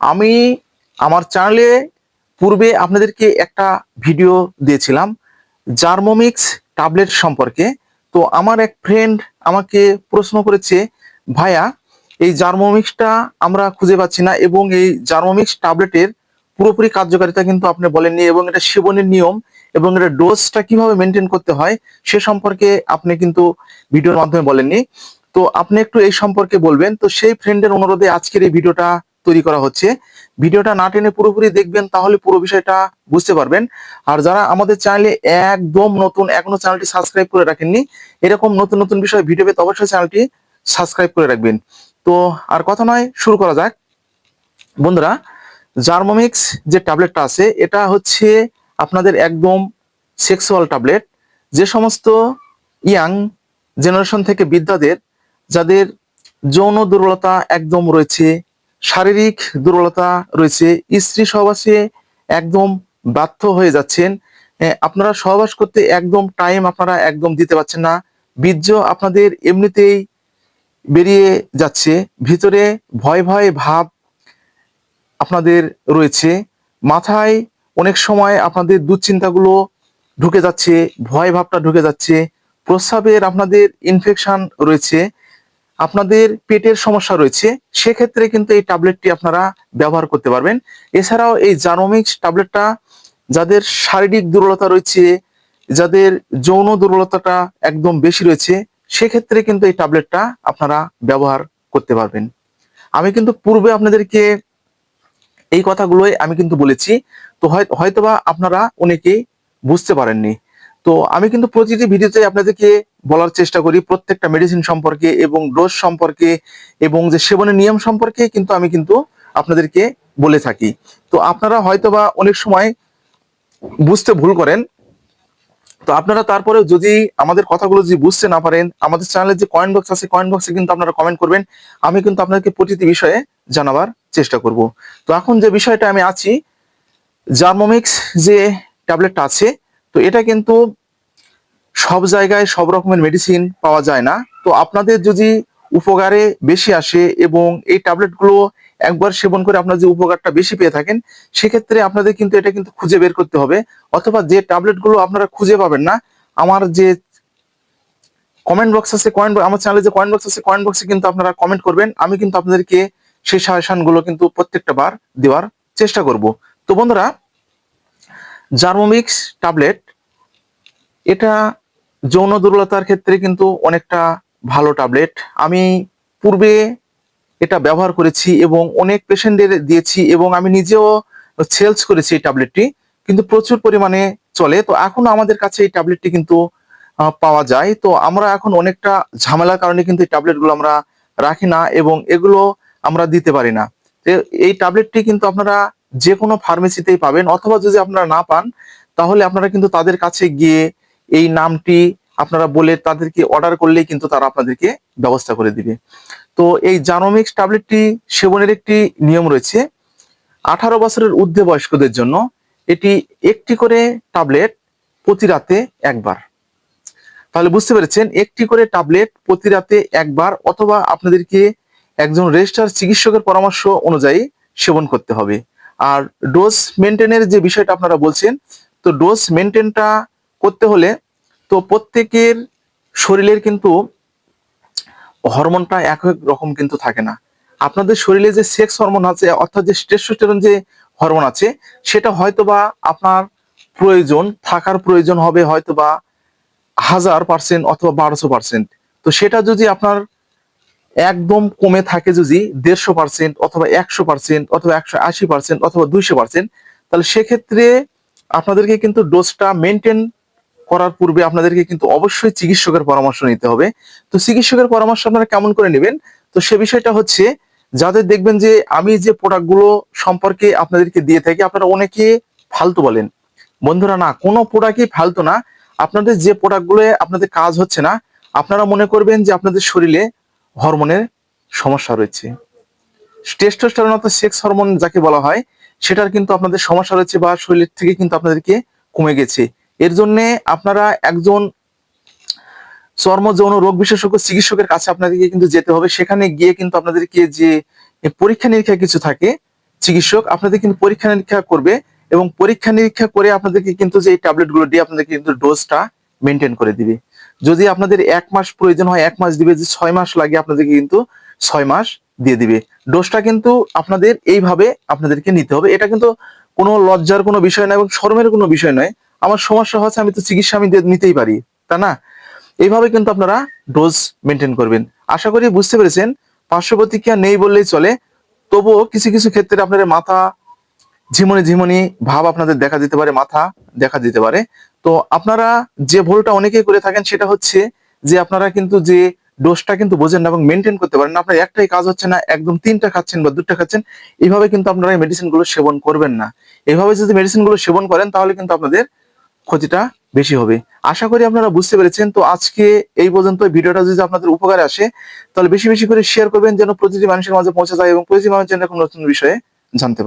আমি আমার চ্যানেলে পূর্বে আপনাদেরকে একটা ভিডিও দিয়েছিলাম জার্মোমিক্স ট্যাবলেট সম্পর্কে। তো আমার এক ফ্রেন্ড আমাকে প্রশ্ন করেছে, ভাইয়া এই জার্মোমিক্সটা আমরা খুঁজে পাচ্ছি না এবং এই জার্মোমিক্স ট্যাবলেটের পুরোপুরি কার্যকারিতা কিন্তু আপনি বলেননি এবং এটা সেবনের নিয়ম এবং এটা ডোজটা কিভাবে মেনটেন করতে হয় সে সম্পর্কে আপনি কিন্তু ভিডিওর মাধ্যমে বলেননি। তো আপনি একটু এই সম্পর্কে বলবেন। তো সেই ফ্রেন্ডের অনুরোধে আজকের এই ভিডিওটা তৈরি করা হচ্ছে। ভিডিওটা না টেনে পুরোপুরি দেখবেন, তাহলে পুরো বিষয়টা বুঝতে পারবেন। আর যারা আমাদের চ্যানেলে একদম নতুন, এখনো চ্যানেলটি সাবস্ক্রাইব করে রাখেননি, এরকম নতুন নতুন বিষয় ভিডিও পেতে অবশ্যই চ্যানেলটি সাবস্ক্রাইব করে রাখবেন। তো আর কথা নয়, শুরু করা যাক। বন্ধুরা, জার্মোমিক্স যে ট্যাবলেটটা আছে এটা হচ্ছে আপনাদের একদম সেক্সুয়াল ট্যাবলেট। যে সমস্ত ইয়াং জেনারেশন থেকে বৃদ্ধাদের যাদের যৌন দুর্বলতা একদম রয়েছে, শারীরিক দুর্বলতা রয়েছে, স্ত্রী সহবাসে একদম বাধ্য হয়ে যাচ্ছেন, আপনারা সহবাস করতে একদম টাইম আপনারা একদম দিতে পারছেন না, বীর্য আপনাদের এমনিতেই বেরিয়ে যাচ্ছে, ভিতরে ভয় ভয় ভাব আপনাদের রয়েছে, মাথায় অনেক সময় আপনাদের দুশ্চিন্তাগুলো ঢুকে যাচ্ছে, ভয় ভাবটা ঢুকে যাচ্ছে, প্রস্রাবের আপনাদের ইনফেকশন রয়েছে, আপনাদের পেটের সমস্যা রয়েছে, সেক্ষেত্রে কিন্তু এই ট্যাবলেটটি আপনারা ব্যবহার করতে পারবেন। এছাড়াও এই জার্মোমিক্স ট্যাবলেটটা যাদের শারীরিক দুর্বলতা রয়েছে, যাদের যৌন দুর্বলতাটা একদম বেশি রয়েছে, সেক্ষেত্রে কিন্তু এই ট্যাবলেটটা আপনারা ব্যবহার করতে পারবেন। আমি কিন্তু পূর্বে আপনাদেরকে এই কথাগুলোই আমি কিন্তু বলেছি। তো হয়তোবা আপনারা অনেকেই বুঝতে পারেননি। তো আমি কিন্তু প্রতিটি ভিডিওতে আপনাদেরকে বলার চেষ্টা করি প্রত্যেকটা মেডিসিন সম্পর্কে এবং ডোজ সম্পর্কে এবং যে সেবনের নিয়ম সম্পর্কে কিন্তু আমি কিন্তু আপনাদেরকে বলে থাকি। তো আপনারা হয়তোবা অনেক সময় বুঝতে ভুল করেন। তো আপনারা তারপরে যদি আমাদের কথাগুলো যদি বুঝতে না পারেন, আমাদের চ্যানেলের যে কমেন্ট বক্স আছে, কমেন্ট বক্সে কিন্তু আপনারা কমেন্ট করবেন। আমি কিন্তু আপনাদেরকে প্রতিটি বিষয়ে জানাবার চেষ্টা করব। তো এখন যে বিষয়টা আমি আছি, জার্মোমিক্স যে ট্যাবলেটটা আছে, তো এটা কিন্তু সব জায়গায় সব রকমের মেডিসিন পাওয়া যায় না। তো আপনাদের যদি উপকারে বেশি আসে এবং এই ট্যাবলেটগুলো একবার সেবন করে আপনার যে উপকারটা বেশি পেয়ে থাকেন, সেক্ষেত্রে আপনাদের কিন্তু এটা কিন্তু খুঁজে বের করতে হবে। অথবা যে ট্যাবলেটগুলো আপনারা খুঁজে পাবেন না, আমার যে কমেন্ট বক্স আছে, আমার চ্যানেলে যে কমেন্ট বক্স আছে, কমেন্ট বক্সে কিন্তু আপনারা কমেন্ট করবেন। আমি কিন্তু আপনাদেরকে সেই সাজেশন গুলো কিন্তু প্রত্যেকটা বার দেওয়ার চেষ্টা করব। তো বন্ধুরা, জার্মোমিক্স ট্যাবলেট এটা যৌন দুর্বলতার ক্ষেত্রে কিন্তু অনেকটা ভালো ট্যাবলেট। আমি পূর্বে এটা ব্যবহার করেছি এবং অনেক পেশেন্টদের দিয়েছি এবং আমি নিজেও সেলস করেছি এই ট্যাবলেটটি, কিন্তু প্রচুর পরিমাণে চলে। তো এখনো আমাদের কাছে এই ট্যাবলেটটি কিন্তু পাওয়া যায়। তো আমরা এখন অনেকটা ঝামেলার কারণে কিন্তু এই ট্যাবলেটগুলো আমরা রাখি না এবং এগুলো আমরা দিতে পারি না। তো এই ট্যাবলেটটি কিন্তু আপনারা যে কোনো ফার্মেসিতেই পাবেন, অথবা যদি আপনারা না পান তাহলে আপনারা কিন্তু তাদের কাছে গিয়ে এই নামটি আপনারা বলে তাদেরকে অর্ডার করলেই কিন্তু তারা আপনাদেরকে ব্যবস্থা করে দিবে। তো এই জার্মোমিক্স ট্যাবলেটটি সেবনের একটি নিয়ম রয়েছে। 18 বছরের ঊর্ধ্বে বয়স্কদের জন্য এটি একটি করে ট্যাবলেট প্রতি রাতে একবার। তাহলে বুঝতে পেরেছেন, একটি করে ট্যাবলেট প্রতি রাতে একবার, অথবা আপনাদেরকে একজন রেজিস্টার চিকিৎসকের পরামর্শ অনুযায়ী সেবন করতে হবে। আর ডোজ মেনটেনের যে বিষয়টা আপনারা বলছেন, তো ডোজ মেনটেনটা করতে হলে তো প্রত্যেকের শরীরের কিন্তু হরমোনটা এক এক রকম কিন্তু থাকে না। আপনাদের শরীরে যে সেক্স হরমোন আছে, অর্থাৎ যে টেস্টোস্টেরন যে হরমোন আছে, সেটা হয়তোবা আপনার প্রয়োজন থাকার প্রয়োজন হবে হয়তোবা 1000% অথবা 1200%। তো সেটা যদি আপনার একদম কমে থাকে, যদি 150% অথবা 100% অথবা 180% অথবা 200%, তাহলে সেক্ষেত্রে আপনাদেরকে কিন্তু ডোজটা মেনটেন করার পূর্বে আপনাদেরকে কিন্তু অবশ্যই চিকিৎসকের পরামর্শ নিতে হবে। তো চিকিৎসকের পরামর্শ আপনারা কেমন করে নেবেন? তো সে বিষয়টা হচ্ছে, যাদের দেখবেন যে আমি যে প্রোডাক্টগুলো সম্পর্কে আপনাদেরকে দিয়ে থাকি, আপনারা অনেকে ফালতু বলেন। বন্ধুরা, না, কোনো প্রোডাক্টই ফালতু না। আপনাদের যে প্রোডাক্টগুলো আপনাদের কাজ হচ্ছে না, আপনারা মনে করবেন যে আপনাদের শরীরে হরমোনের সমস্যা রয়েছে, টেস্টোস্টেরন অর্থাৎ সেক্স হরমোন যাকে বলা হয়, সেটার কিন্তু আপনাদের সমস্যা রয়েছে বা শরীর থেকে কিন্তু আপনাদেরকে কমে গেছে। এর জন্য আপনারা একজন চর্ম যৌন রোগ বিশেষজ্ঞ চিকিৎসকের কাছে আপনাদেরকে কিন্তু যেতে হবে। সেখানে গিয়ে কিন্তু আপনাদেরকে যে পরীক্ষা নিরীক্ষা কিছু থাকে, চিকিৎসক আপনাদের কিন্তু পরীক্ষা নিরীক্ষা করবে এবং পরীক্ষা নিরীক্ষা করে আপনাদেরকে কিন্তু যে এই ট্যাবলেটগুলো দিয়ে আপনাদেরকে কিন্তু ডোজটা মেনটেন করে দিবে। যদি আপনাদের 1 মাস প্রয়োজন হয় 1 মাস দিবে, যদি 6 মাস লাগে আপনাদেরকে কিন্তু 6 মাস দিয়ে দিবে। ডোজটা কিন্তু আপনাদের এইভাবে আপনাদেরকে নিতে হবে। এটা কিন্তু কোনো লজ্জার কোনো বিষয় নয় এবং শরমের কোনো বিষয় নয়। আমার সমস্যা হচ্ছে, আমি তো চিকিৎসা আমি নিতেই পারি, তা না? এইভাবে কিন্তু আপনারা ডোজ মেনটেন করবেন। আশা করি বুঝতে পেরেছেন। পার্শ্ব প্রতিক্রিয়া নেই বললেই চলে, তবুও কিছু কিছু ক্ষেত্রে আপনাদের মাথা ঝিমুনি ঝিমুনি ভাব আপনাদের দেখা দিতে পারে, মাথা দেখা দিতে পারে। তো আপনারা যে ভুলটা অনেকেই করে থাকেন সেটা হচ্ছে যে আপনারা কিন্তু যে ডোজটা কিন্তু বোঝেন না এবং মেনটেন করতে পারেন না। আপনার একটাই কাজ হচ্ছে না, একদম 3টা খাচ্ছেন বা 2টা খাচ্ছেন, এইভাবে কিন্তু আপনারা এই মেডিসিন গুলো সেবন করবেন না। এভাবে যদি মেডিসিন গুলো সেবন করেন তাহলে কিন্তু আপনাদের ক্ষতিটা বেশি হবে। আশা করি আপনারা বুঝতে পেরেছেন। তো আজকে এই পর্যন্ত। ভিডিওটা যদি আপনাদের উপকারে আসে তাহলে বেশি বেশি করে শেয়ার করবেন, যেন প্রতিটি মানুষের মাঝে পৌঁছে যায় এবং প্রতিটি মানুষ যেন কোনো নতুন বিষয়ে জানতে পারে।